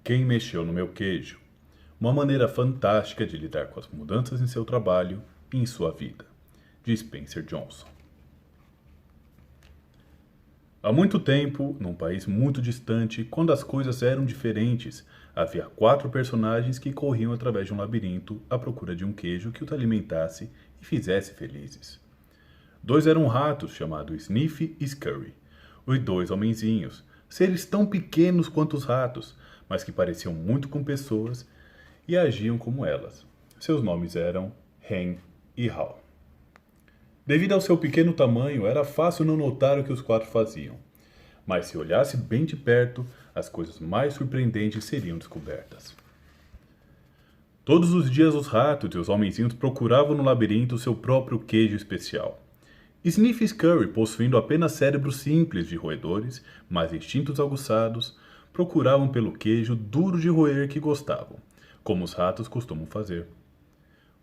Quem mexeu no meu queijo? Uma maneira fantástica de lidar com as mudanças em seu trabalho e em sua vida, de Spencer Johnson. Há muito tempo, num país muito distante, quando as coisas eram diferentes, havia 4 personagens que corriam através de um labirinto à procura de um queijo que os alimentasse e fizesse felizes. 2 eram ratos chamados Sniff e Scurry, os 2 homenzinhos, seres tão pequenos quanto os ratos, mas que pareciam muito com pessoas e agiam como elas. Seus nomes eram Hen e Hal. Devido ao seu pequeno tamanho, era fácil não notar o que os 4 faziam. Mas se olhasse bem de perto, as coisas mais surpreendentes seriam descobertas. Todos os dias os ratos e os homenzinhos procuravam no labirinto seu próprio queijo especial. Sniff e Scurry, possuindo apenas cérebros simples de roedores, mas instintos aguçados, procuravam pelo queijo duro de roer que gostavam, como os ratos costumam fazer.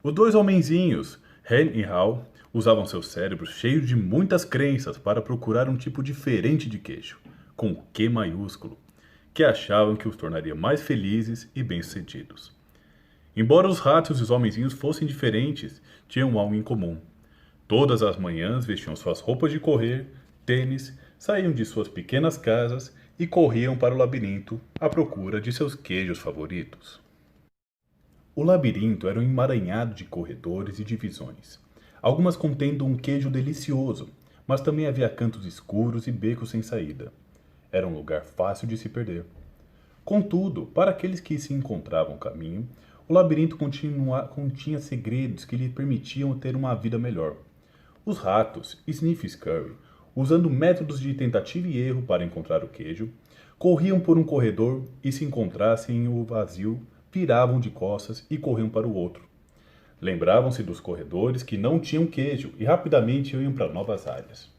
Os 2 homenzinhos, Hen e Hal, usavam seus cérebros cheios de muitas crenças para procurar um tipo diferente de queijo, com o Q maiúsculo, que achavam que os tornaria mais felizes e bem-sucedidos. Embora os ratos e os homenzinhos fossem diferentes, tinham algo em comum. Todas as manhãs vestiam suas roupas de correr, tênis, saíam de suas pequenas casas e corriam para o labirinto à procura de seus queijos favoritos. O labirinto era um emaranhado de corredores e divisões, algumas contendo um queijo delicioso, mas também havia cantos escuros e becos sem saída. Era um lugar fácil de se perder. Contudo, para aqueles que se encontravam caminho, o labirinto continha segredos que lhe permitiam ter uma vida melhor. Os ratos, Sniff e Scurry, usando métodos de tentativa e erro para encontrar o queijo, corriam por um corredor e, se encontrassem o vazio, viravam de costas e corriam para o outro. Lembravam-se dos corredores que não tinham queijo e rapidamente iam para novas áreas.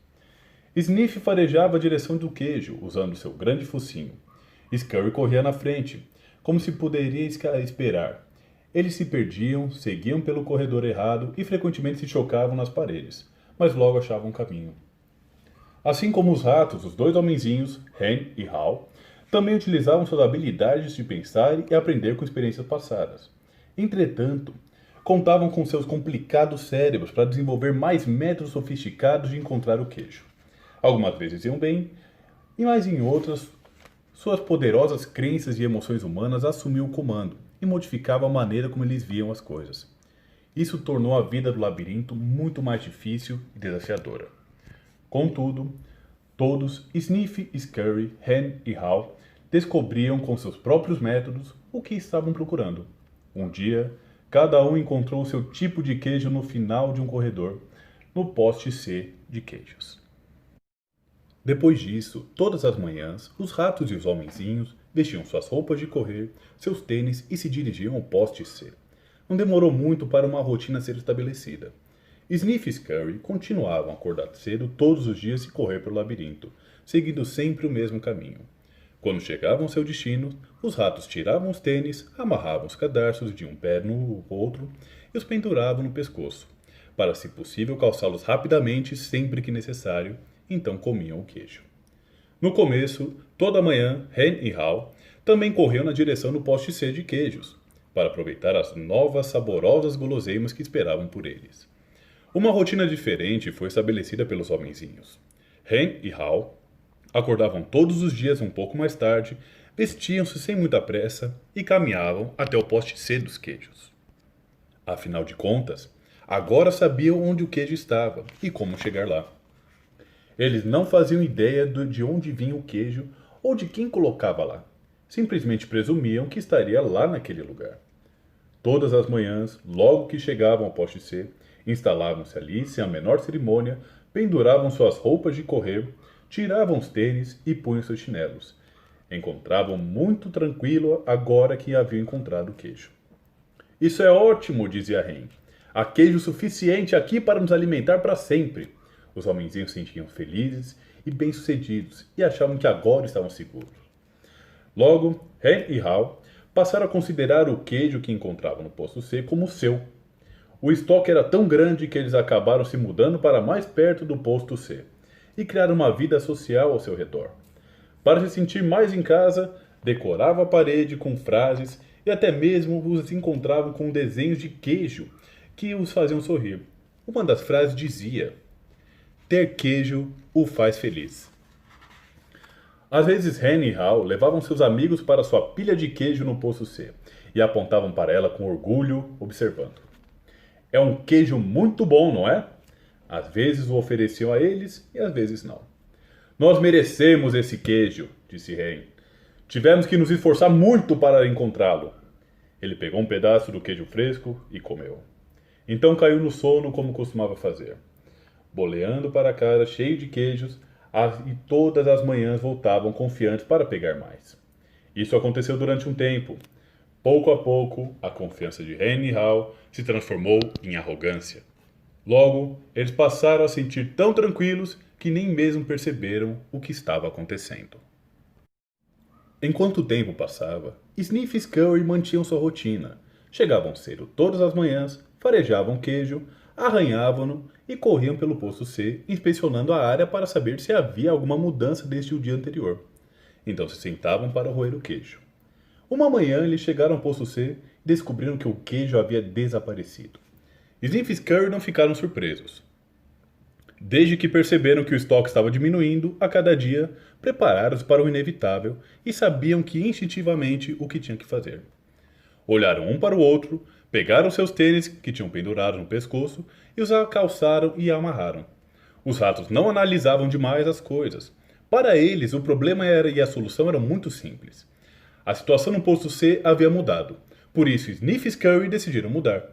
Sniff farejava a direção do queijo, usando seu grande focinho. Scurry corria na frente, como se poderia esperar. Eles se perdiam, seguiam pelo corredor errado e frequentemente se chocavam nas paredes, mas logo achavam um caminho. Assim como os ratos, os 2 homenzinhos, Hen e Hal, também utilizavam suas habilidades de pensar e aprender com experiências passadas. Entretanto, contavam com seus complicados cérebros para desenvolver mais métodos sofisticados de encontrar o queijo. Algumas vezes iam bem, mas em outras, suas poderosas crenças e emoções humanas assumiam o comando e modificavam a maneira como eles viam as coisas. Isso tornou a vida do labirinto muito mais difícil e desafiadora. Contudo, todos, Sniff, Scurry, Hen e Hal, descobriam com seus próprios métodos o que estavam procurando. Um dia, cada um encontrou seu tipo de queijo no final de um corredor, no poste C de queijos. Depois disso, todas as manhãs, os ratos e os homenzinhos vestiam suas roupas de correr, seus tênis e se dirigiam ao poste C. Não demorou muito para uma rotina ser estabelecida. Sniff e Scurry continuavam a acordar cedo todos os dias e correr pelo labirinto, seguindo sempre o mesmo caminho. Quando chegavam ao seu destino, os ratos tiravam os tênis, amarravam os cadarços de um pé no outro e os penduravam no pescoço, para, se possível, calçá-los rapidamente sempre que necessário, então comiam o queijo. No começo, toda manhã, Hen e Hal também corriam na direção do poste C de queijos, para aproveitar as novas saborosas guloseimas que esperavam por eles. Uma rotina diferente foi estabelecida pelos homenzinhos. Hen e Hal acordavam todos os dias um pouco mais tarde, vestiam-se sem muita pressa e caminhavam até o poste C dos queijos. Afinal de contas, agora sabiam onde o queijo estava e como chegar lá. Eles não faziam ideia de onde vinha o queijo ou de quem colocava lá. Simplesmente presumiam que estaria lá naquele lugar. Todas as manhãs, logo que chegavam ao poste C, instalavam-se ali sem a menor cerimônia, penduravam suas roupas de correr, tiravam os tênis e punham seus chinelos. Encontravam muito tranquilo agora que haviam encontrado o queijo. Isso é ótimo, dizia Hen. Há queijo suficiente aqui para nos alimentar para sempre. Os homenzinhos se sentiam felizes e bem-sucedidos e achavam que agora estavam seguros. Logo, Hen e Hal passaram a considerar o queijo que encontravam no posto C como seu. O estoque era tão grande que eles acabaram se mudando para mais perto do posto C e criaram uma vida social ao seu redor. Para se sentir mais em casa, decorava a parede com frases e até mesmo os encontravam com desenhos de queijo que os faziam sorrir. Uma das frases dizia: ter queijo o faz feliz. Às vezes Henry e Hal levavam seus amigos para sua pilha de queijo no Poço C e apontavam para ela com orgulho, observando. É um queijo muito bom, não é? Às vezes o ofereciam a eles e às vezes não. Nós merecemos esse queijo, disse Henry. Tivemos que nos esforçar muito para encontrá-lo. Ele pegou um pedaço do queijo fresco e comeu. Então caiu no sono como costumava fazer, boleando para casa cheio de queijos, e todas as manhãs voltavam confiantes para pegar mais. Isso aconteceu durante um tempo. Pouco a pouco, a confiança de Henry e Hal se transformou em arrogância. Logo, eles passaram a sentir tão tranquilos que nem mesmo perceberam o que estava acontecendo. Enquanto o tempo passava, Sniff e Scurry mantinham sua rotina. Chegavam cedo todas as manhãs, farejavam queijo, arranhavam-no e corriam pelo Poço C, inspecionando a área para saber se havia alguma mudança desde o dia anterior. Então se sentavam para roer o queijo. Uma manhã eles chegaram ao Poço C e descobriram que o queijo havia desaparecido. Sniff e Scurry não ficaram surpresos. Desde que perceberam que o estoque estava diminuindo a cada dia, prepararam-se para o inevitável e sabiam que instintivamente o que tinham que fazer. Olharam um para o outro, pegaram seus tênis que tinham pendurados no pescoço e os calçaram e amarraram. Os ratos não analisavam demais as coisas. Para eles, o problema e a solução eram muito simples. A situação no Poço C havia mudado, por isso Sniff e Scurry decidiram mudar.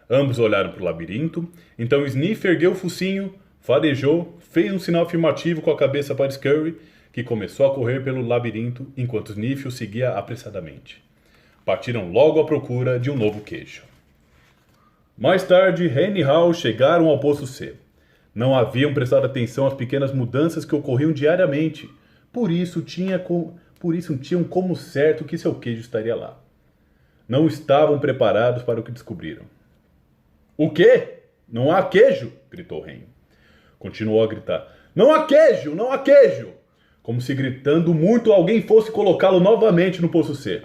Ambos olharam para o labirinto, então Sniff ergueu o focinho, farejou, fez um sinal afirmativo com a cabeça para Scurry, que começou a correr pelo labirinto enquanto Sniff o seguia apressadamente. Partiram logo à procura de um novo queijo. Mais tarde, Henry e Hal chegaram ao Poço C. Não haviam prestado atenção às pequenas mudanças que ocorriam diariamente, por isso tinham como certo que seu queijo estaria lá. Não estavam preparados para o que descobriram. O quê? Não há queijo? Gritou Henry. Continuou a gritar. Não há queijo! Não há queijo! Como se gritando muito alguém fosse colocá-lo novamente no Poço C.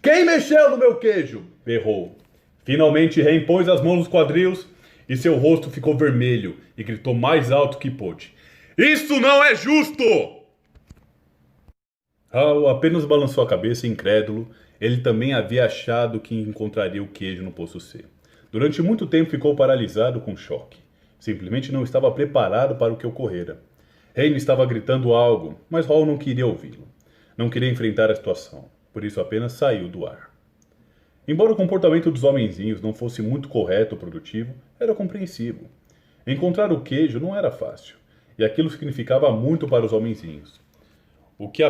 Quem mexeu no meu queijo? Berrou. Finalmente Henry pôs as mãos nos quadris e seu rosto ficou vermelho e gritou mais alto que pôde. Isso não é justo! Hal apenas balançou a cabeça incrédulo. Ele também havia achado que encontraria o queijo no Poço C. Durante muito tempo ficou paralisado com choque. Simplesmente não estava preparado para o que ocorrera. Henry estava gritando algo, mas Hal não queria ouvi-lo. Não queria enfrentar a situação, por isso apenas saiu do ar. Embora o comportamento dos homenzinhos não fosse muito correto ou produtivo, era compreensível. Encontrar o queijo não era fácil, e aquilo significava muito para os homenzinhos. Do que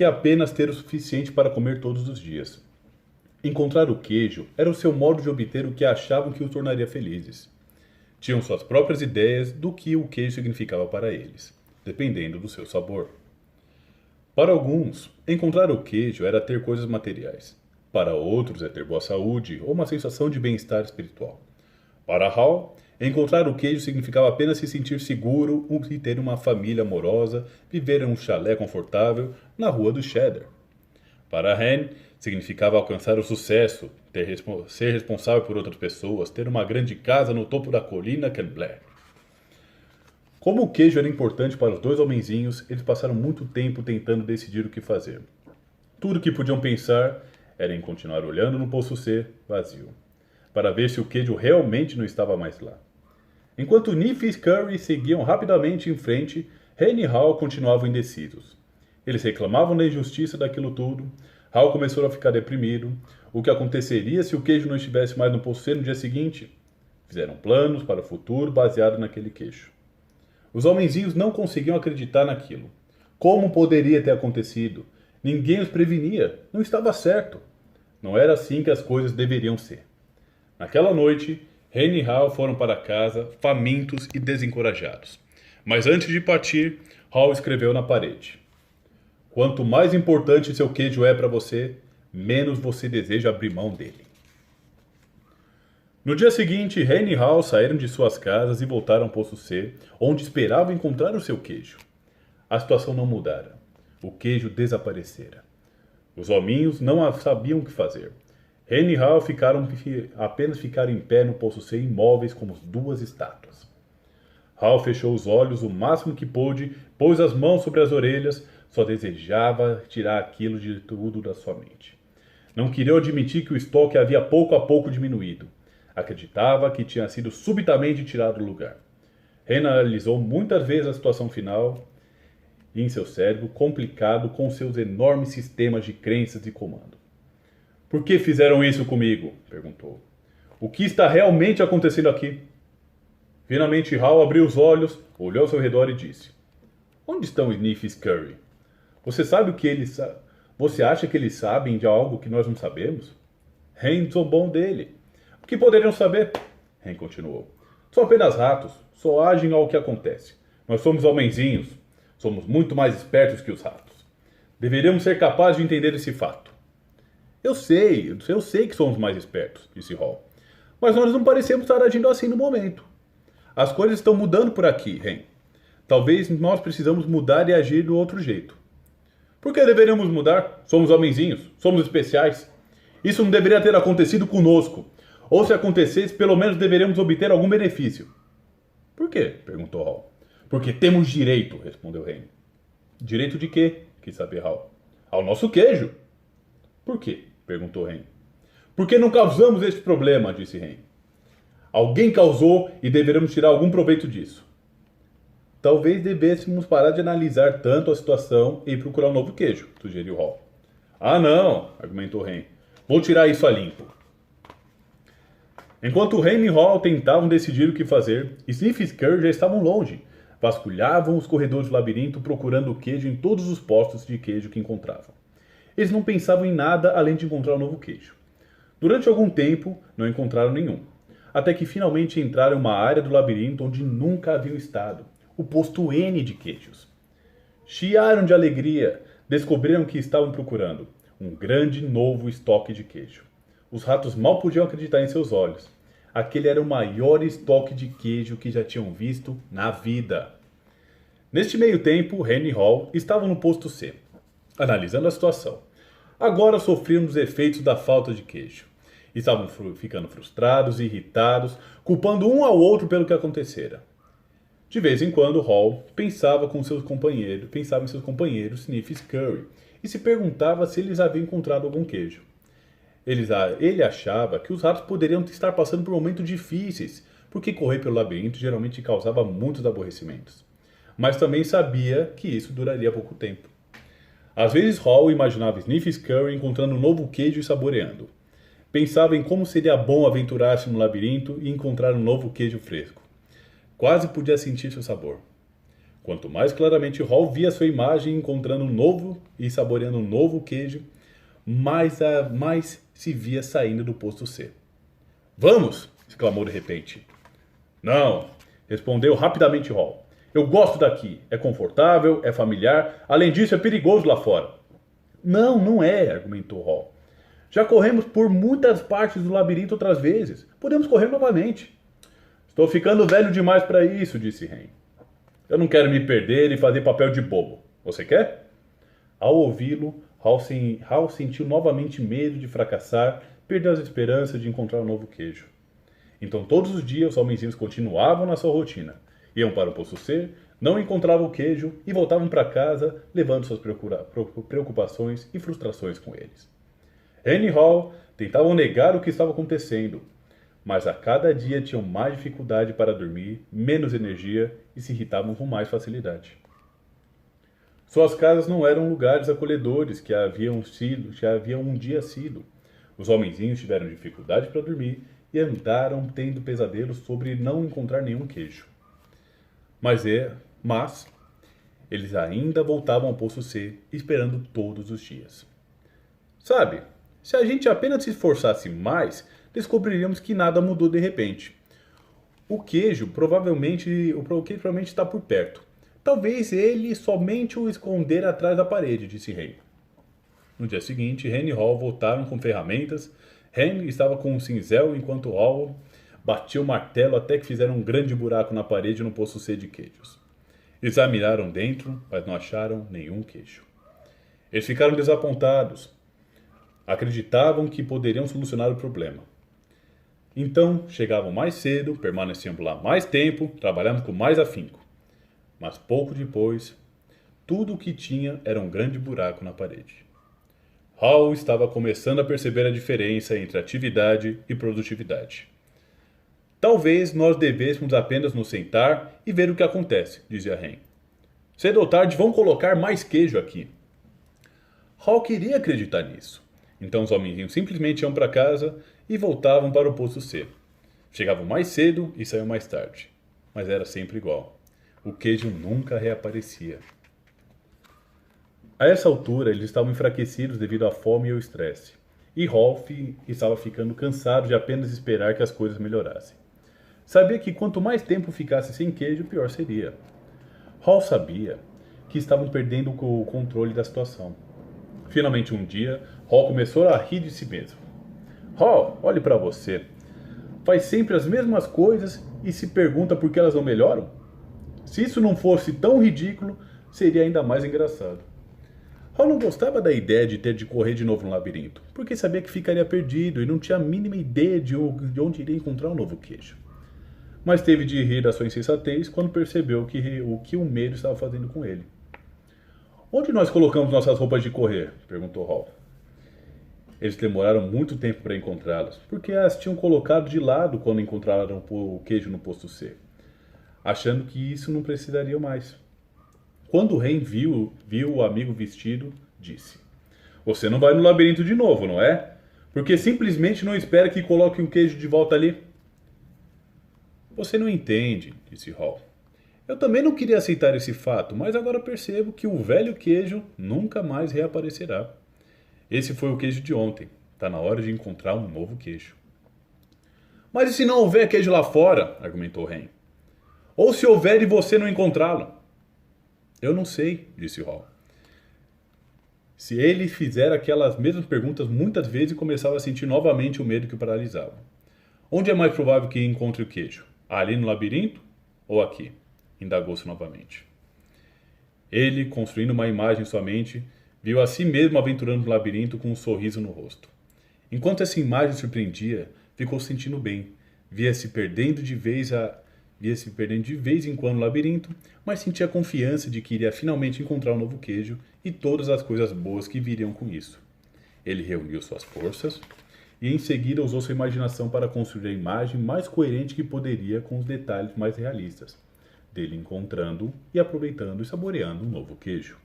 apenas ter o suficiente para comer todos os dias. Encontrar o queijo era o seu modo de obter o que achavam que os tornaria felizes. Tinham suas próprias ideias do que o queijo significava para eles, dependendo do seu sabor. Para alguns, encontrar o queijo era ter coisas materiais. Para outros é ter boa saúde ou uma sensação de bem-estar espiritual. Para Hal, encontrar o queijo significava apenas se sentir seguro e ter uma família amorosa, viver em um chalé confortável na rua do Cheddar. Para Hen, significava alcançar o sucesso, ser responsável por outras pessoas, ter uma grande casa no topo da colina Ken Black. Como o queijo era importante para os dois homenzinhos, eles passaram muito tempo tentando decidir o que fazer. Tudo o que podiam pensar era em continuar olhando no Poço C vazio, para ver se o queijo realmente não estava mais lá. Enquanto Sniff e Scurry seguiam rapidamente em frente, Henry e Hal continuavam indecisos. Eles reclamavam da injustiça daquilo tudo. Hal começou a ficar deprimido. O que aconteceria se o queijo não estivesse mais no Poço C no dia seguinte? Fizeram planos para o futuro baseado naquele queijo. Os homenzinhos não conseguiam acreditar naquilo. Como poderia ter acontecido? Ninguém os prevenia. Não estava certo. Não era assim que as coisas deveriam ser. Naquela noite, Henry e Hal foram para casa, famintos e desencorajados. Mas antes de partir, Hal escreveu na parede: quanto mais importante seu queijo é para você, menos você deseja abrir mão dele. No dia seguinte, Henry e Hal saíram de suas casas e voltaram ao Poço C, onde esperavam encontrar o seu queijo. A situação não mudara. O queijo desaparecera. Os hominhos não sabiam o que fazer. Ren e Hal apenas ficaram em pé no poço C, imóveis como duas estátuas. Hal fechou os olhos o máximo que pôde, pôs as mãos sobre as orelhas, só desejava tirar aquilo de tudo da sua mente. Não queria admitir que o estoque havia pouco a pouco diminuído. Acreditava que tinha sido subitamente tirado do lugar. Ren analisou muitas vezes a situação final em seu cérebro, complicado com seus enormes sistemas de crenças e comando. Por que fizeram isso comigo? Perguntou. O que está realmente acontecendo aqui? Finalmente Hal abriu os olhos, olhou ao seu redor e disse: Onde estão Sniff e Scurry? Você sabe o que eles Você acha que eles sabem de algo que nós não sabemos? Ren zombou dele. O que poderiam saber? Ren continuou. São apenas ratos, só agem ao que acontece. Nós somos homenzinhos, somos muito mais espertos que os ratos. Deveríamos ser capazes de entender esse fato. Eu sei que somos mais espertos, disse Hal. Mas nós não parecemos estar agindo assim no momento. As coisas estão mudando por aqui, Ren. Talvez nós precisamos mudar e agir do outro jeito. Por que deveríamos mudar? Somos homenzinhos, somos especiais. Isso não deveria ter acontecido conosco. Ou se acontecesse, pelo menos deveríamos obter algum benefício. Por quê? Perguntou Hal. Porque temos direito, respondeu Ren. Direito de quê? Quis saber Hal. Ao nosso queijo. Por quê? Perguntou Ren. Porque não causamos este problema, disse Ren. Alguém causou e deveremos tirar algum proveito disso. Talvez devêssemos parar de analisar tanto a situação e procurar um novo queijo, sugeriu Hal. Ah, não, argumentou Ren. Vou tirar isso a limpo. Enquanto Ren e Hal tentavam decidir o que fazer, Sniff e Scurry já estavam longe. Vasculhavam os corredores do labirinto procurando o queijo em todos os postos de queijo que encontravam. Eles não pensavam em nada além de encontrar um novo queijo. Durante algum tempo, não encontraram nenhum. Até que finalmente entraram em uma área do labirinto onde nunca haviam estado. O posto N de queijos. Chiaram de alegria. Descobriram o que estavam procurando. Um grande novo estoque de queijo. Os ratos mal podiam acreditar em seus olhos. Aquele era o maior estoque de queijo que já tinham visto na vida. Neste meio tempo, Ren e Hal estavam no posto C, analisando a situação. Agora sofriam os efeitos da falta de queijo. Estavam ficando frustrados e irritados, culpando um ao outro pelo que acontecera. De vez em quando, Hal pensava em seus companheiros Sniff e Scurry e se perguntava se eles haviam encontrado algum queijo. Ele achava que os ratos poderiam estar passando por momentos difíceis, porque correr pelo labirinto geralmente causava muitos aborrecimentos. Mas também sabia que isso duraria pouco tempo. Às vezes Hal imaginava Sniff e Scurry encontrando um novo queijo e saboreando. Pensava em como seria bom aventurar-se no labirinto e encontrar um novo queijo fresco. Quase podia sentir seu sabor. Quanto mais claramente Hal via sua imagem encontrando um novo e saboreando um novo queijo, mais se via saindo do posto C. Vamos! Exclamou de repente. Não! Respondeu rapidamente Hal. Eu gosto daqui. É confortável, é familiar. Além disso, é perigoso lá fora. Não, não é, argumentou Hal. Já corremos por muitas partes do labirinto outras vezes. Podemos correr novamente. Estou ficando velho demais para isso, disse Ren. Eu não quero me perder e fazer papel de bobo. Você quer? Ao ouvi-lo, Hal sentiu novamente medo de fracassar, perdeu as esperanças de encontrar um novo queijo. Então todos os dias os homenzinhos continuavam na sua rotina. Iam para o posto C, não encontravam o queijo e voltavam para casa levando suas preocupações e frustrações com eles. Ren e Hal tentavam negar o que estava acontecendo, mas a cada dia tinham mais dificuldade para dormir, menos energia e se irritavam com mais facilidade. Suas casas não eram lugares acolhedores que já haviam um dia sido. Os homenzinhos tiveram dificuldade para dormir e andaram tendo pesadelos sobre não encontrar nenhum queijo. Mas eles ainda voltavam ao poço C, esperando todos os dias. Sabe, se a gente apenas se esforçasse mais, descobriríamos que nada mudou de repente. O queijo provavelmente está por perto. Talvez ele somente o esconder atrás da parede, disse Ren. No dia seguinte, Ren e Hal voltaram com ferramentas. Ren estava com um cinzel, enquanto Hal batia o martelo até que fizeram um grande buraco na parede no poço C de queijos. Examinaram dentro, mas não acharam nenhum queijo. Eles ficaram desapontados. Acreditavam que poderiam solucionar o problema. Então, chegavam mais cedo, permaneciam por lá mais tempo, trabalhando com mais afinco. Mas pouco depois, tudo o que tinha era um grande buraco na parede. Hall estava começando a perceber a diferença entre atividade e produtividade. Talvez nós devêssemos apenas nos sentar e ver o que acontece, dizia Ren. Cedo ou tarde vão colocar mais queijo aqui. Hall queria acreditar nisso. Então os homenzinhos simplesmente iam para casa e voltavam para o posto C. Chegavam mais cedo e saíam mais tarde. Mas era sempre igual. O queijo nunca reaparecia. A essa altura, eles estavam enfraquecidos devido à fome e ao estresse. E Rolf estava ficando cansado de apenas esperar que as coisas melhorassem. Sabia que quanto mais tempo ficasse sem queijo, pior seria. Hall sabia que estavam perdendo o controle da situação. Finalmente um dia, Hall começou a rir de si mesmo. Hall, olhe para você. Faz sempre as mesmas coisas e se pergunta por que elas não melhoram? Se isso não fosse tão ridículo, seria ainda mais engraçado. Hall não gostava da ideia de ter de correr de novo no labirinto, porque sabia que ficaria perdido e não tinha a mínima ideia de onde iria encontrar um novo queijo. Mas teve de rir da sua insensatez quando percebeu o que o medo estava fazendo com ele. Onde nós colocamos nossas roupas de correr? Perguntou Hall. Eles demoraram muito tempo para encontrá-las, porque as tinham colocado de lado quando encontraram o queijo no posto C, achando que isso não precisaria mais. Quando o Ren viu o amigo vestido, disse: Você não vai no labirinto de novo, não é? Porque simplesmente não espera que coloque um queijo de volta ali. Você não entende, disse Hall. Eu também não queria aceitar esse fato, mas agora percebo que o velho queijo nunca mais reaparecerá. Esse foi o queijo de ontem. Está na hora de encontrar um novo queijo. Mas e se não houver queijo lá fora? Argumentou Ren. Ou se houver e você não encontrá-lo? Eu não sei, disse Hall. Se ele fizer aquelas mesmas perguntas muitas vezes, começava a sentir novamente o medo que o paralisava. Onde é mais provável que encontre o queijo? Ali no labirinto ou aqui? Indagou-se novamente. Ele, construindo uma imagem em sua mente, viu a si mesmo aventurando no labirinto com um sorriso no rosto. Enquanto essa imagem surpreendia, ficou sentindo bem. Via-se perdendo de vez em quando no labirinto, mas sentia confiança de que iria finalmente encontrar um novo queijo e todas as coisas boas que viriam com isso. Ele reuniu suas forças e em seguida usou sua imaginação para construir a imagem mais coerente que poderia com os detalhes mais realistas, dele encontrando e aproveitando e saboreando um novo queijo.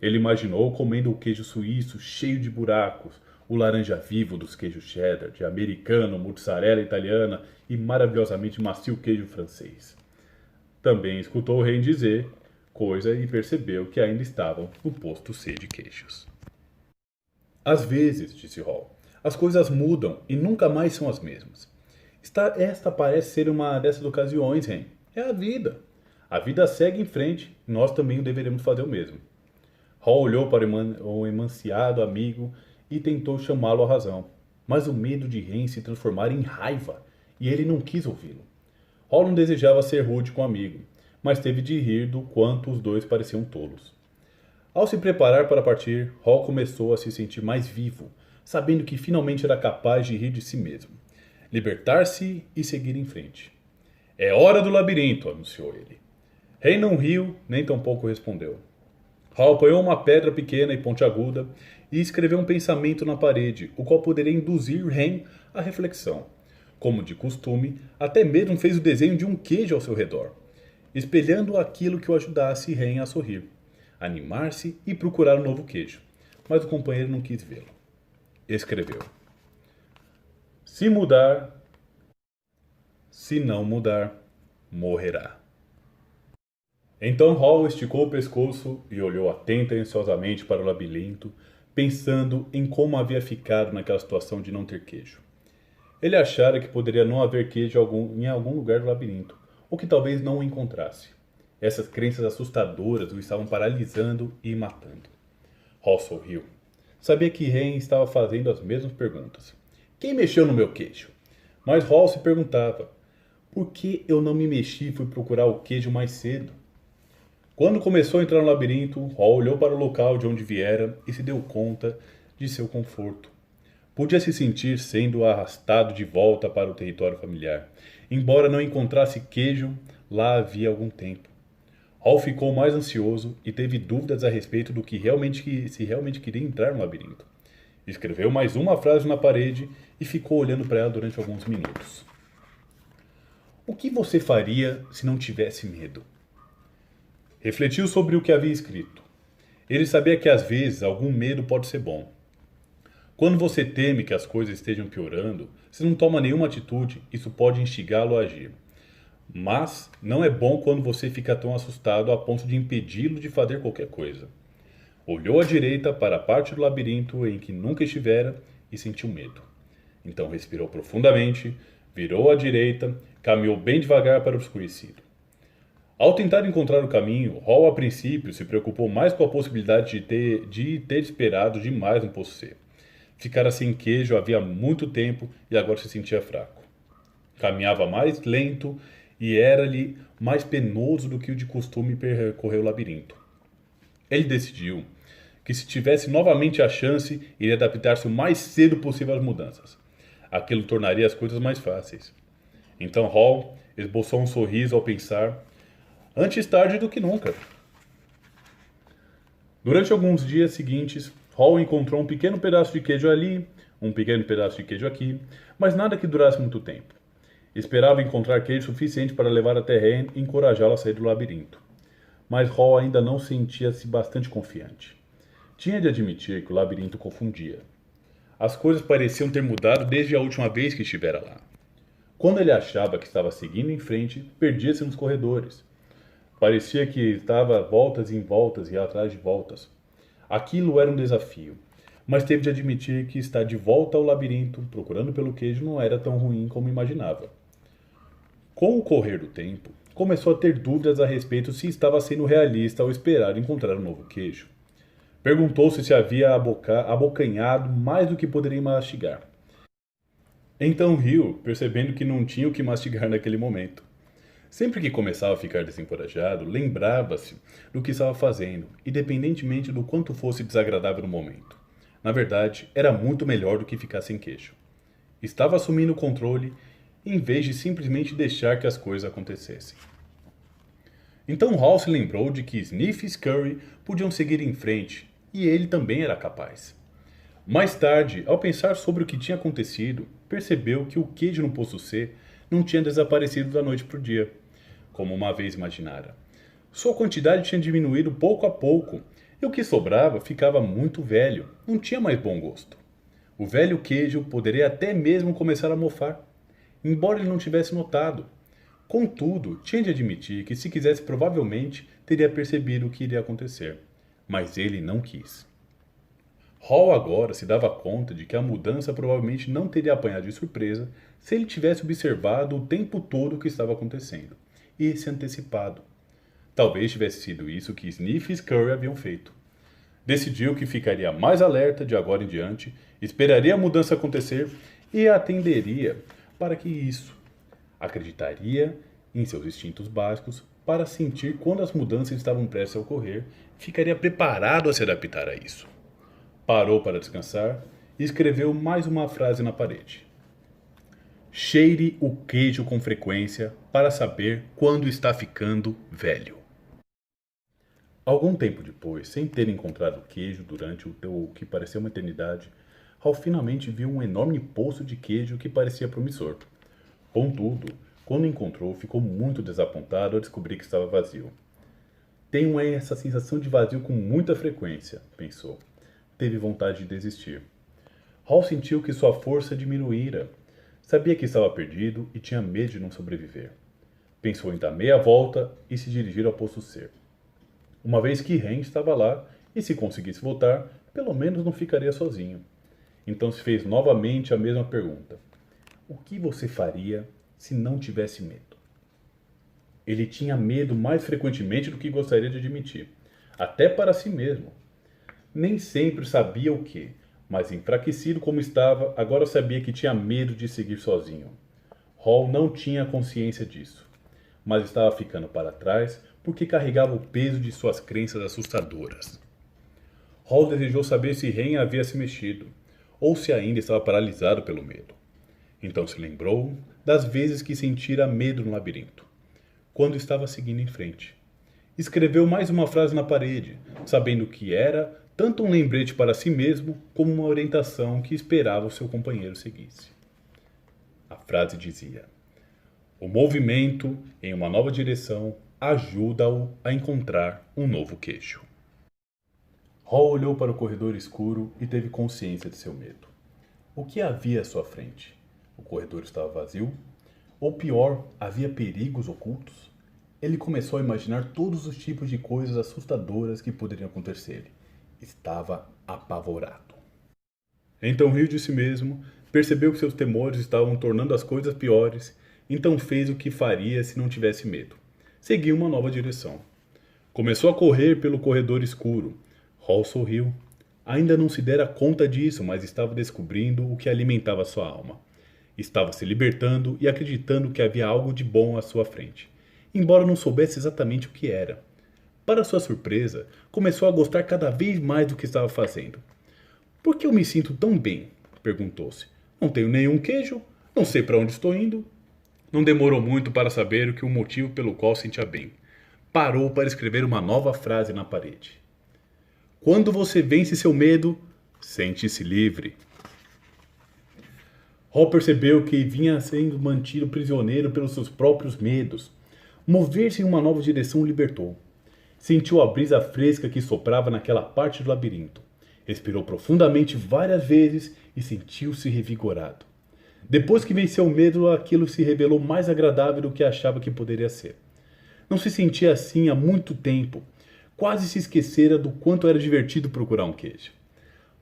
Ele imaginou comendo o queijo suíço cheio de buracos, o laranja vivo dos queijos cheddar, de americano, mozzarella italiana e maravilhosamente macio queijo francês. Também escutou o rei dizer coisa e percebeu que ainda estavam no posto C de queijos. Às vezes, disse Hall, as coisas mudam e nunca mais são as mesmas. Esta parece ser uma dessas ocasiões, Ren. É a vida. A vida segue em frente e nós também deveremos fazer o mesmo. Hall olhou para o emanciado amigo e tentou chamá-lo à razão. Mas o medo de Ren se transformara em raiva e ele não quis ouvi-lo. Hall não desejava ser rude com o amigo, mas teve de rir do quanto os dois pareciam tolos. Ao se preparar para partir, Hall começou a se sentir mais vivo, sabendo que finalmente era capaz de rir de si mesmo, libertar-se e seguir em frente. É hora do labirinto, anunciou ele. Ren não riu, nem tampouco respondeu. Hall apanhou uma pedra pequena e pontiaguda e escreveu um pensamento na parede, o qual poderia induzir Ren à reflexão. Como de costume, até mesmo fez o desenho de um queijo ao seu redor, espelhando aquilo que o ajudasse Ren a sorrir, animar-se e procurar um novo queijo. Mas o companheiro não quis vê-lo. Escreveu: Se não mudar, morrerá. Então Hall esticou o pescoço e olhou atenta e ansiosamente para o labirinto, pensando em como havia ficado naquela situação de não ter queijo. Ele achara que poderia não haver queijo em algum lugar do labirinto, ou que talvez não o encontrasse. Essas crenças assustadoras o estavam paralisando e matando. Hall sorriu. Sabia que Ren estava fazendo as mesmas perguntas. Quem mexeu no meu queijo? Mas Hall se perguntava: por que eu não me mexi e fui procurar o queijo mais cedo? Quando começou a entrar no labirinto, Hall olhou para o local de onde viera e se deu conta de seu conforto. Podia se sentir sendo arrastado de volta para o território familiar, embora não encontrasse queijo lá havia algum tempo. Hall ficou mais ansioso e teve dúvidas a respeito do que se realmente queria entrar no labirinto. Escreveu mais uma frase na parede e ficou olhando para ela durante alguns minutos. O que você faria se não tivesse medo? Refletiu sobre o que havia escrito. Ele sabia que às vezes algum medo pode ser bom. Quando você teme que as coisas estejam piorando, se não toma nenhuma atitude, isso pode instigá-lo a agir. Mas não é bom quando você fica tão assustado a ponto de impedi-lo de fazer qualquer coisa. Olhou à direita para a parte do labirinto em que nunca estivera e sentiu medo. Então respirou profundamente, virou à direita, caminhou bem devagar para o desconhecido. Ao tentar encontrar o caminho, Hall a princípio se preocupou mais com a possibilidade de ter esperado demais no Poço C. Ficara sem queijo havia muito tempo e agora se sentia fraco. Caminhava mais lento e era-lhe mais penoso do que o de costume percorrer o labirinto. Ele decidiu que se tivesse novamente a chance, iria adaptar-se o mais cedo possível às mudanças. Aquilo tornaria as coisas mais fáceis. Então Hall esboçou um sorriso ao pensar: antes tarde do que nunca. Durante alguns dias seguintes, Hall encontrou um pequeno pedaço de queijo ali, um pequeno pedaço de queijo aqui, mas nada que durasse muito tempo. Esperava encontrar queijo suficiente para levar até Ren e encorajá-la a sair do labirinto. Mas Hall ainda não sentia-se bastante confiante. Tinha de admitir que o labirinto confundia. As coisas pareciam ter mudado desde a última vez que estivera lá. Quando ele achava que estava seguindo em frente, perdia-se nos corredores. Parecia que estava voltas e em voltas e atrás de voltas. Aquilo era um desafio, mas teve de admitir que estar de volta ao labirinto, procurando pelo queijo, não era tão ruim como imaginava. Com o correr do tempo, começou a ter dúvidas a respeito se estava sendo realista ao esperar encontrar um novo queijo. Perguntou-se se havia abocanhado mais do que poderia mastigar. Então riu, percebendo que não tinha o que mastigar naquele momento. Sempre que começava a ficar desencorajado, lembrava-se do que estava fazendo, independentemente do quanto fosse desagradável no momento. Na verdade, era muito melhor do que ficar sem queijo. Estava assumindo o controle, em vez de simplesmente deixar que as coisas acontecessem. Então Hall se lembrou de que Sniff e Scurry podiam seguir em frente, e ele também era capaz. Mais tarde, ao pensar sobre o que tinha acontecido, percebeu que o queijo no Poço C não tinha desaparecido da noite para o dia, como uma vez imaginara. Sua quantidade tinha diminuído pouco a pouco, e o que sobrava ficava muito velho, não tinha mais bom gosto. O velho queijo poderia até mesmo começar a mofar, embora ele não tivesse notado. Contudo, tinha de admitir que se quisesse provavelmente teria percebido o que iria acontecer, mas ele não quis. Hall agora se dava conta de que a mudança provavelmente não teria apanhado de surpresa se ele tivesse observado o tempo todo o que estava acontecendo e se antecipado. Talvez tivesse sido isso que Sniff e Scurry haviam feito. Decidiu que ficaria mais alerta de agora em diante, esperaria a mudança acontecer e atenderia para que isso. Acreditaria em seus instintos básicos para sentir quando as mudanças estavam prestes a ocorrer e ficaria preparado a se adaptar a isso. Parou para descansar e escreveu mais uma frase na parede. Cheire o queijo com frequência para saber quando está ficando velho. Algum tempo depois, sem ter encontrado o queijo durante o que pareceu uma eternidade, Hal finalmente viu um enorme poço de queijo que parecia promissor. Contudo, quando encontrou, ficou muito desapontado ao descobrir que estava vazio. Tenho essa sensação de vazio com muita frequência, pensou. Teve vontade de desistir. Hal sentiu que sua força diminuíra. Sabia que estava perdido e tinha medo de não sobreviver. Pensou em dar meia volta e se dirigir ao Poço C. Uma vez que Ren estava lá, e se conseguisse voltar, pelo menos não ficaria sozinho. Então se fez novamente a mesma pergunta. O que você faria se não tivesse medo? Ele tinha medo mais frequentemente do que gostaria de admitir, até para si mesmo. Nem sempre sabia o que, mas enfraquecido como estava, agora sabia que tinha medo de seguir sozinho. Hall não tinha consciência disso, mas estava ficando para trás porque carregava o peso de suas crenças assustadoras. Hall desejou saber se Ren havia se mexido, ou se ainda estava paralisado pelo medo. Então se lembrou das vezes que sentira medo no labirinto, quando estava seguindo em frente. Escreveu mais uma frase na parede, sabendo que era tanto um lembrete para si mesmo como uma orientação que esperava o seu companheiro seguisse. A frase dizia: "O movimento em uma nova direção ajuda-o a encontrar um novo queijo." Hall olhou para o corredor escuro e teve consciência de seu medo. O que havia à sua frente? O corredor estava vazio? Ou pior, havia perigos ocultos? Ele começou a imaginar todos os tipos de coisas assustadoras que poderiam acontecer. Estava apavorado. Então riu de si mesmo, percebeu que seus temores estavam tornando as coisas piores, então fez o que faria se não tivesse medo. Seguiu uma nova direção. Começou a correr pelo corredor escuro. Hall sorriu. Ainda não se dera conta disso, mas estava descobrindo o que alimentava sua alma. Estava se libertando e acreditando que havia algo de bom à sua frente, embora não soubesse exatamente o que era. Para sua surpresa, começou a gostar cada vez mais do que estava fazendo. "Por que eu me sinto tão bem?" perguntou-se. "Não tenho nenhum queijo, não sei para onde estou indo." Não demorou muito para saber o motivo pelo qual sentia bem. Parou para escrever uma nova frase na parede. "Quando você vence seu medo, sente-se livre." Hall percebeu que vinha sendo mantido prisioneiro pelos seus próprios medos. Mover-se em uma nova direção o libertou. Sentiu a brisa fresca que soprava naquela parte do labirinto. Respirou profundamente várias vezes e sentiu-se revigorado. Depois que venceu o medo, aquilo se revelou mais agradável do que achava que poderia ser. Não se sentia assim há muito tempo. Quase se esquecera do quanto era divertido procurar um queijo.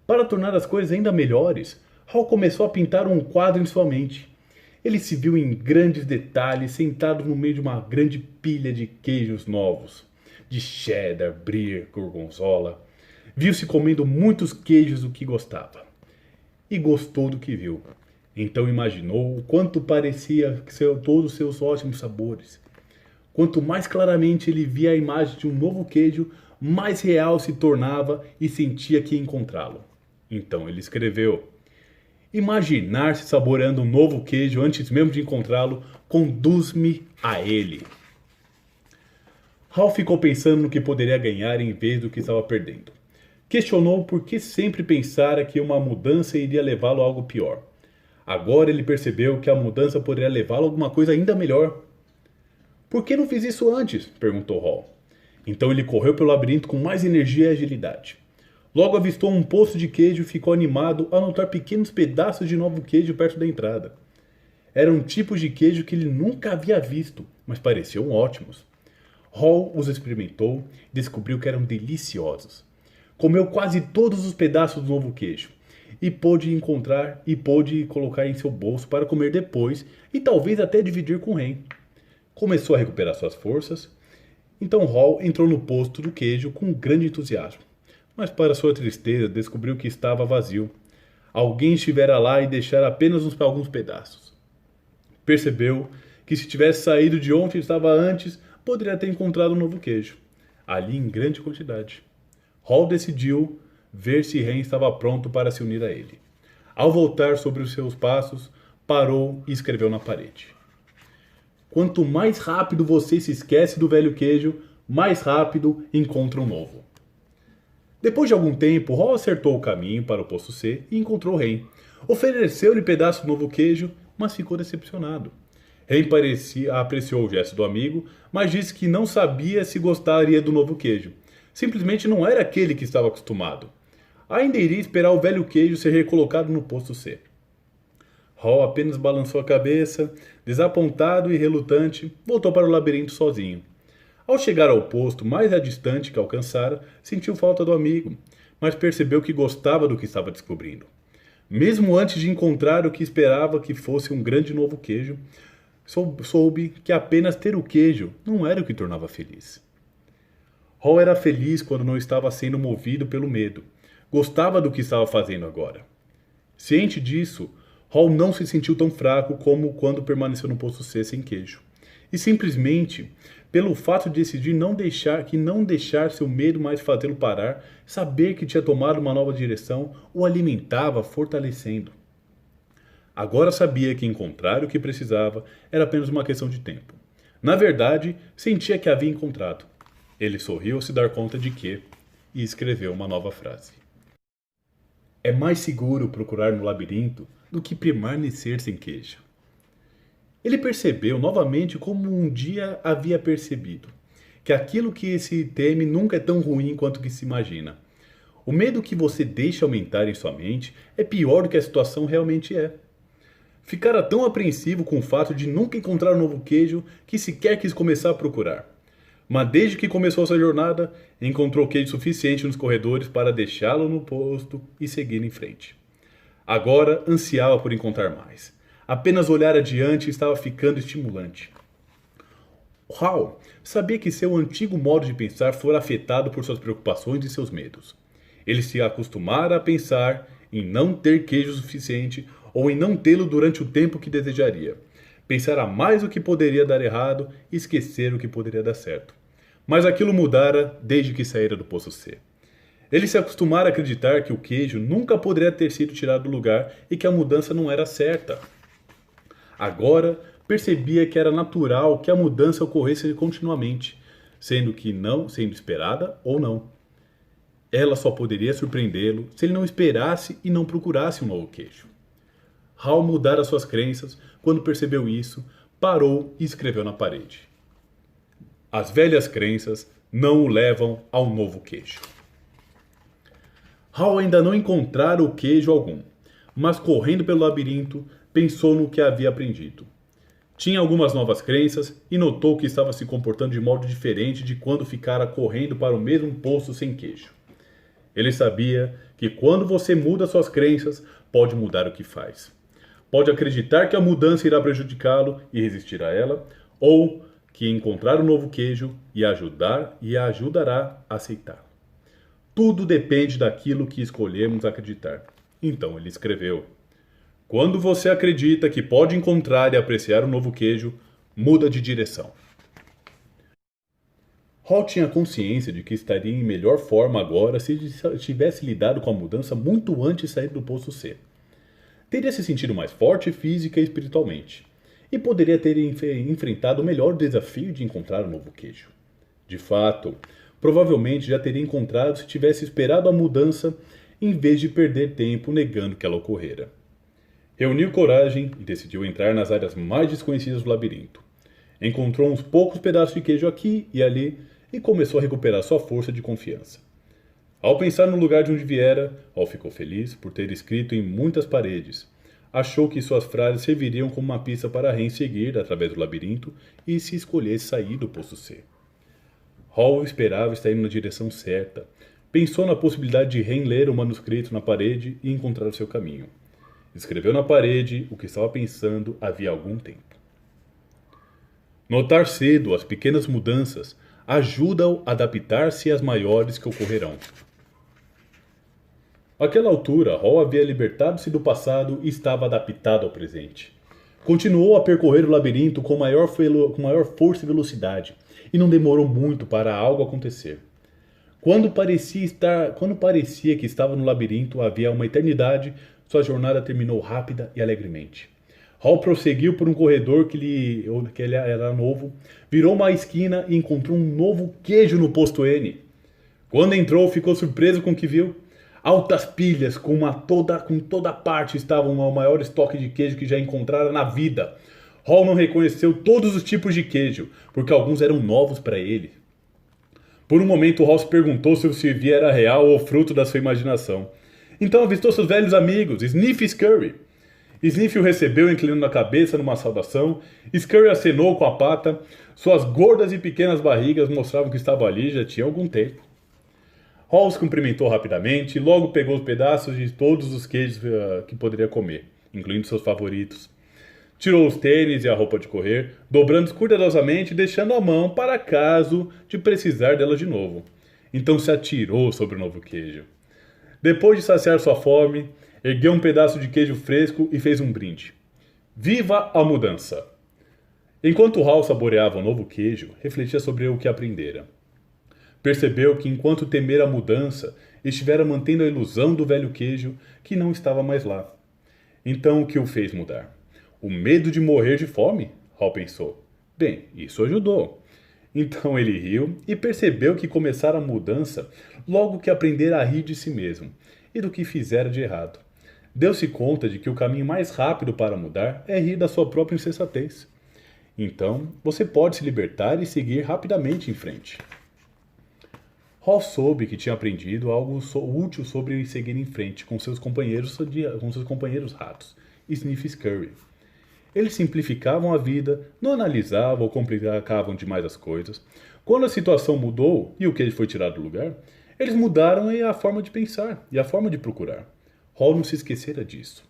Para tornar as coisas ainda melhores, Hall começou a pintar um quadro em sua mente. Ele se viu em grandes detalhes, sentado no meio de uma grande pilha de queijos novos, de cheddar, brie, gorgonzola. Viu-se comendo muitos queijos do que gostava. E gostou do que viu. Então imaginou o quanto parecia ser todos os seus ótimos sabores. Quanto mais claramente ele via a imagem de um novo queijo, mais real se tornava e sentia que ia encontrá-lo. Então ele escreveu: "Imaginar-se saboreando um novo queijo antes mesmo de encontrá-lo conduz-me a ele." Hal ficou pensando no que poderia ganhar em vez do que estava perdendo. Questionou por que sempre pensara que uma mudança iria levá-lo a algo pior. Agora ele percebeu que a mudança poderia levá-lo a alguma coisa ainda melhor. "Por que não fiz isso antes?" perguntou Hall. Então ele correu pelo labirinto com mais energia e agilidade. Logo avistou um poço de queijo e ficou animado ao notar pequenos pedaços de novo queijo perto da entrada. Eram tipos de queijo que ele nunca havia visto, mas pareciam ótimos. Hall os experimentou e descobriu que eram deliciosos. Comeu quase todos os pedaços do novo queijo e pôde colocar em seu bolso para comer depois e talvez até dividir com Ren. Começou a recuperar suas forças. Então Hall entrou no posto do queijo com grande entusiasmo. Mas para sua tristeza descobriu que estava vazio. Alguém estivera lá e deixara apenas alguns pedaços. Percebeu que se tivesse saído de onde estava antes, poderia ter encontrado um novo queijo, ali em grande quantidade. Hall decidiu ver se Ren estava pronto para se unir a ele. Ao voltar sobre os seus passos, parou e escreveu na parede: "Quanto mais rápido você se esquece do velho queijo, mais rápido encontra um novo." Depois de algum tempo, Hall acertou o caminho para o posto C e encontrou Ren. Ofereceu-lhe pedaço do novo queijo, mas ficou decepcionado. Ren apreciou o gesto do amigo, mas disse que não sabia se gostaria do novo queijo. Simplesmente não era aquele que estava acostumado. Ainda iria esperar o velho queijo ser recolocado no posto C. Hall apenas balançou a cabeça, desapontado e relutante, voltou para o labirinto sozinho. Ao chegar ao posto mais distante que alcançara, sentiu falta do amigo, mas percebeu que gostava do que estava descobrindo. Mesmo antes de encontrar o que esperava que fosse um grande novo queijo, soube que apenas ter o queijo não era o que tornava feliz. Hall era feliz quando não estava sendo movido pelo medo. Gostava do que estava fazendo agora. Ciente disso, Hall não se sentiu tão fraco como quando permaneceu no posto C sem queijo. e simplesmente pelo fato de decidir não deixar seu medo mais fazê-lo parar, saber que tinha tomado uma nova direção, o alimentava, fortalecendo. Agora sabia que encontrar o que precisava era apenas uma questão de tempo. Na verdade, sentia que havia encontrado. Ele sorriu ao se dar conta de que, e escreveu uma nova frase. É mais seguro procurar no labirinto do que permanecer sem queijo. Ele percebeu novamente como um dia havia percebido, que aquilo que se teme nunca é tão ruim quanto que se imagina. O medo que você deixa aumentar em sua mente é pior do que a situação realmente é. Ficara tão apreensivo com o fato de nunca encontrar um novo queijo que sequer quis começar a procurar. Mas desde que começou sua jornada, encontrou queijo suficiente nos corredores para deixá-lo no posto e seguir em frente. Agora ansiava por encontrar mais. Apenas olhar adiante estava ficando estimulante. Hal sabia que seu antigo modo de pensar fora afetado por suas preocupações e seus medos. Ele se acostumara a pensar em não ter queijo suficiente ou em não tê-lo durante o tempo que desejaria. Pensara mais o que poderia dar errado e esquecer o que poderia dar certo. Mas aquilo mudara desde que saíra do poço C. Ele se acostumara a acreditar que o queijo nunca poderia ter sido tirado do lugar e que a mudança não era certa. Agora percebia que era natural que a mudança ocorresse continuamente, sendo esperada ou não. Ela só poderia surpreendê-lo se ele não esperasse e não procurasse um novo queijo. Hal mudara suas crenças. Quando percebeu isso, parou e escreveu na parede. As velhas crenças não o levam ao novo queijo. Hal ainda não encontrara o queijo algum, mas correndo pelo labirinto, pensou no que havia aprendido. Tinha algumas novas crenças e notou que estava se comportando de modo diferente de quando ficara correndo para o mesmo poço sem queijo. Ele sabia que quando você muda suas crenças, pode mudar o que faz. Pode acreditar que a mudança irá prejudicá-lo e resistir a ela, ou que encontrar um novo queijo e a ajudará a aceitar. Tudo depende daquilo que escolhemos acreditar. Então ele escreveu: quando você acredita que pode encontrar e apreciar um novo queijo, muda de direção. Hal tinha consciência de que estaria em melhor forma agora se tivesse lidado com a mudança muito antes de sair do poço C. Teria se sentido mais forte física e espiritualmente, e poderia ter enfrentado o melhor desafio de encontrar um novo queijo. De fato, provavelmente já teria encontrado se tivesse esperado a mudança em vez de perder tempo negando que ela ocorrera. Reuniu coragem e decidiu entrar nas áreas mais desconhecidas do labirinto. Encontrou uns poucos pedaços de queijo aqui e ali e começou a recuperar sua força de confiança. Ao pensar no lugar de onde viera, Hal ficou feliz por ter escrito em muitas paredes. Achou que suas frases serviriam como uma pista para Ren seguir através do labirinto e se escolhesse sair do poço C. Hal esperava estar indo na direção certa. Pensou na possibilidade de Ren ler o manuscrito na parede e encontrar o seu caminho. Escreveu na parede o que estava pensando havia algum tempo. Notar cedo as pequenas mudanças ajuda-o a adaptar-se às maiores que ocorrerão. Àquela altura, Hal havia libertado-se do passado e estava adaptado ao presente. Continuou a percorrer o labirinto com maior força e velocidade, e não demorou muito para algo acontecer. Quando parecia que estava no labirinto havia uma eternidade, sua jornada terminou rápida e alegremente. Hal prosseguiu por um corredor que ele era novo, virou uma esquina e encontrou um novo queijo no posto N. Quando entrou, ficou surpreso com o que viu. Altas pilhas com toda parte estavam o maior estoque de queijo que já encontrara na vida. Hal não reconheceu todos os tipos de queijo, porque alguns eram novos para ele. Por um momento, Hal se perguntou se o que via era real ou fruto da sua imaginação. Então avistou seus velhos amigos, Sniff e Scurry. Sniff o recebeu inclinando a cabeça numa saudação. Scurry acenou com a pata. Suas gordas e pequenas barrigas mostravam que estava ali já tinha algum tempo. Hal os cumprimentou rapidamente e logo pegou os pedaços de todos os queijos que poderia comer, incluindo seus favoritos. Tirou os tênis e a roupa de correr, dobrando-os cuidadosamente e deixando a mão para caso de precisar dela de novo. Então se atirou sobre o novo queijo. Depois de saciar sua fome, ergueu um pedaço de queijo fresco e fez um brinde. Viva a mudança! Enquanto Hal saboreava o novo queijo, refletia sobre o que aprendera. Percebeu que enquanto temera a mudança, estivera mantendo a ilusão do velho queijo que não estava mais lá. Então o que o fez mudar? O medo de morrer de fome? Hal pensou. Bem, isso ajudou. Então ele riu e percebeu que começara a mudança logo que aprendera a rir de si mesmo e do que fizera de errado. Deu-se conta de que o caminho mais rápido para mudar é rir da sua própria insensatez. Então, você pode se libertar e seguir rapidamente em frente. Hal soube que tinha aprendido algo útil sobre seguir em frente com seus companheiros ratos, Sniff e Scurry. Eles simplificavam a vida, não analisavam ou complicavam demais as coisas. Quando a situação mudou e o queijo foi tirado do lugar, eles mudaram a forma de pensar e a forma de procurar. Hal não se esquecera disso.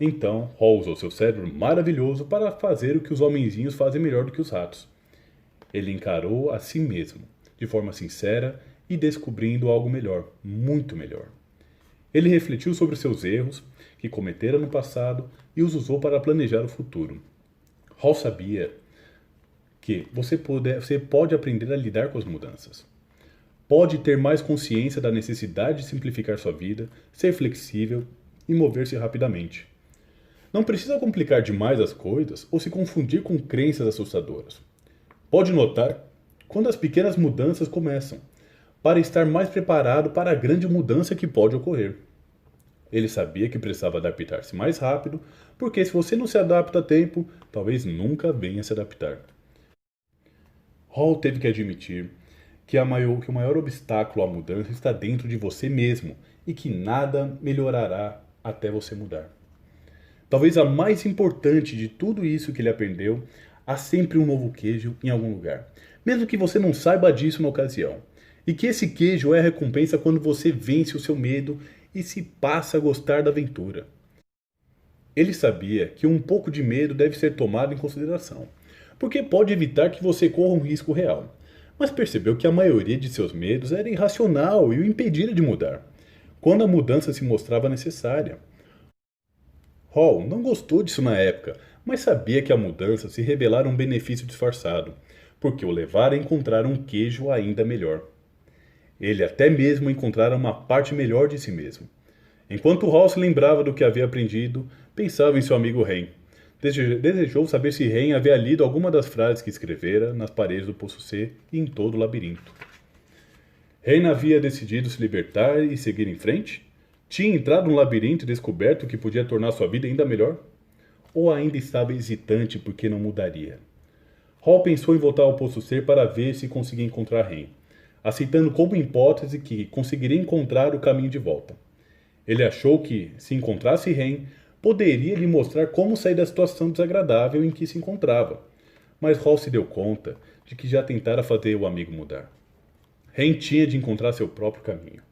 Então, Hal usou seu cérebro maravilhoso para fazer o que os homenzinhos fazem melhor do que os ratos. Ele encarou a si mesmo, de forma sincera e descobrindo algo melhor, muito melhor. Ele refletiu sobre seus erros que cometera no passado e os usou para planejar o futuro. Hal sabia que você pode aprender a lidar com as mudanças. Pode ter mais consciência da necessidade de simplificar sua vida, ser flexível e mover-se rapidamente. Não precisa complicar demais as coisas ou se confundir com crenças assustadoras. Pode notar quando as pequenas mudanças começam, para estar mais preparado para a grande mudança que pode ocorrer. Ele sabia que precisava adaptar-se mais rápido, porque se você não se adapta a tempo, talvez nunca venha se adaptar. Hal teve que admitir que o maior obstáculo à mudança está dentro de você mesmo e que nada melhorará até você mudar. Talvez a mais importante de tudo isso que ele aprendeu, há sempre um novo queijo em algum lugar, mesmo que você não saiba disso na ocasião. E que esse queijo é a recompensa quando você vence o seu medo e se passa a gostar da aventura. Ele sabia que um pouco de medo deve ser tomado em consideração, porque pode evitar que você corra um risco real. Mas percebeu que a maioria de seus medos era irracional e o impedira de mudar, quando a mudança se mostrava necessária. Hal não gostou disso na época, mas sabia que a mudança se revelara um benefício disfarçado, porque o levara a encontrar um queijo ainda melhor. Ele até mesmo encontrara uma parte melhor de si mesmo. Enquanto Hal se lembrava do que havia aprendido, pensava em seu amigo Hen. Desejou saber se Hen havia lido alguma das frases que escrevera nas paredes do Poço C e em todo o labirinto. Hen havia decidido se libertar e seguir em frente? Tinha entrado no labirinto e descoberto que podia tornar sua vida ainda melhor? Ou ainda estava hesitante porque não mudaria? Hal pensou em voltar ao Poço C para ver se conseguia encontrar Hen, aceitando como hipótese que conseguiria encontrar o caminho de volta. Ele achou que, se encontrasse Hen, poderia lhe mostrar como sair da situação desagradável em que se encontrava. Mas Hal se deu conta de que já tentara fazer o amigo mudar. Hen tinha de encontrar seu próprio caminho,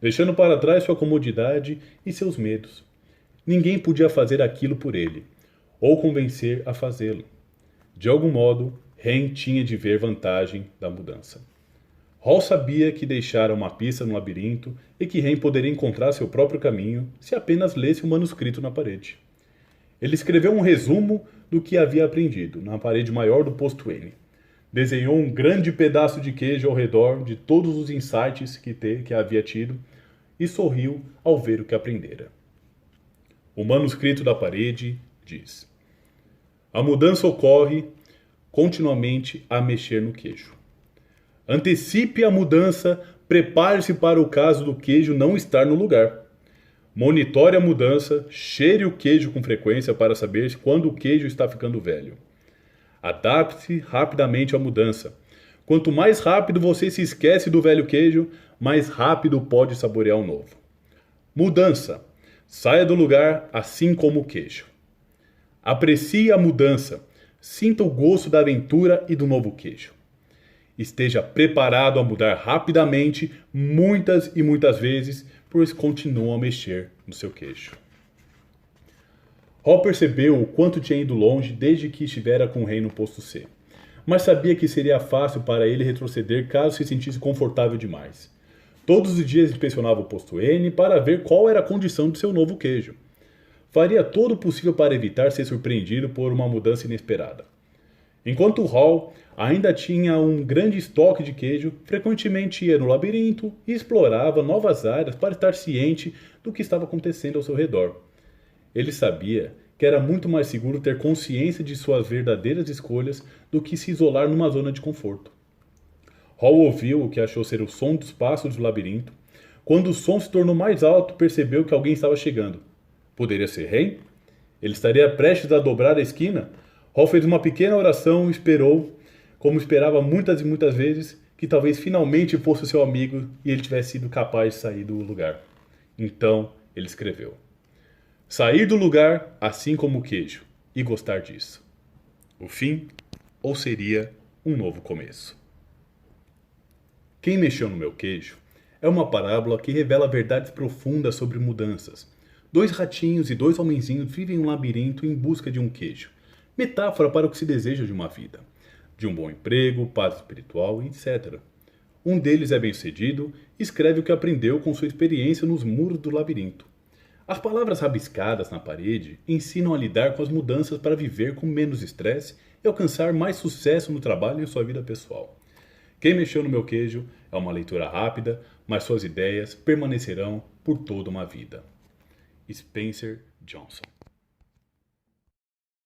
deixando para trás sua comodidade e seus medos. Ninguém podia fazer aquilo por ele, ou convencer a fazê-lo. De algum modo, Hen tinha de ver vantagem da mudança. Hal sabia que deixara uma pista no labirinto e que Hen poderia encontrar seu próprio caminho se apenas lesse o manuscrito na parede. Ele escreveu um resumo do que havia aprendido na parede maior do posto N. Desenhou um grande pedaço de queijo ao redor de todos os insights que havia tido e sorriu ao ver o que aprendera. O manuscrito da parede diz: a mudança ocorre continuamente a mexer no queijo. Antecipe a mudança, prepare-se para o caso do queijo não estar no lugar. Monitore a mudança, cheire o queijo com frequência para saber quando o queijo está ficando velho. Adapte-se rapidamente à mudança. Quanto mais rápido você se esquece do velho queijo, mais rápido pode saborear o novo. Mudança. Saia do lugar assim como o queijo. Aprecie a mudança. Sinta o gosto da aventura e do novo queijo. Esteja preparado a mudar rapidamente, muitas e muitas vezes, pois continuam a mexer no seu queijo. Hal percebeu o quanto tinha ido longe desde que estivera com o rei no posto C, mas sabia que seria fácil para ele retroceder caso se sentisse confortável demais. Todos os dias inspecionava o posto N para ver qual era a condição de seu novo queijo. Faria todo o possível para evitar ser surpreendido por uma mudança inesperada. Enquanto Hall ainda tinha um grande estoque de queijo, frequentemente ia no labirinto e explorava novas áreas para estar ciente do que estava acontecendo ao seu redor. Ele sabia que era muito mais seguro ter consciência de suas verdadeiras escolhas do que se isolar numa zona de conforto. Hall ouviu o que achou ser o som dos passos do labirinto. Quando o som se tornou mais alto, percebeu que alguém estava chegando. Poderia ser Rei? Ele estaria prestes a dobrar a esquina? Hall fez uma pequena oração e esperou, como esperava muitas e muitas vezes, que talvez finalmente fosse seu amigo e ele tivesse sido capaz de sair do lugar. Então ele escreveu: sair do lugar assim como o queijo e gostar disso. O fim, ou seria um novo começo. Quem mexeu no meu queijo é uma parábola que revela verdades profundas sobre mudanças. Dois ratinhos e dois homenzinhos vivem em um labirinto em busca de um queijo. Metáfora para o que se deseja de uma vida. De um bom emprego, paz espiritual, etc. Um deles é bem-sucedido e escreve o que aprendeu com sua experiência nos muros do labirinto. As palavras rabiscadas na parede ensinam a lidar com as mudanças para viver com menos estresse e alcançar mais sucesso no trabalho e em sua vida pessoal. Quem mexeu no meu queijo é uma leitura rápida, mas suas ideias permanecerão por toda uma vida. Spencer Johnson.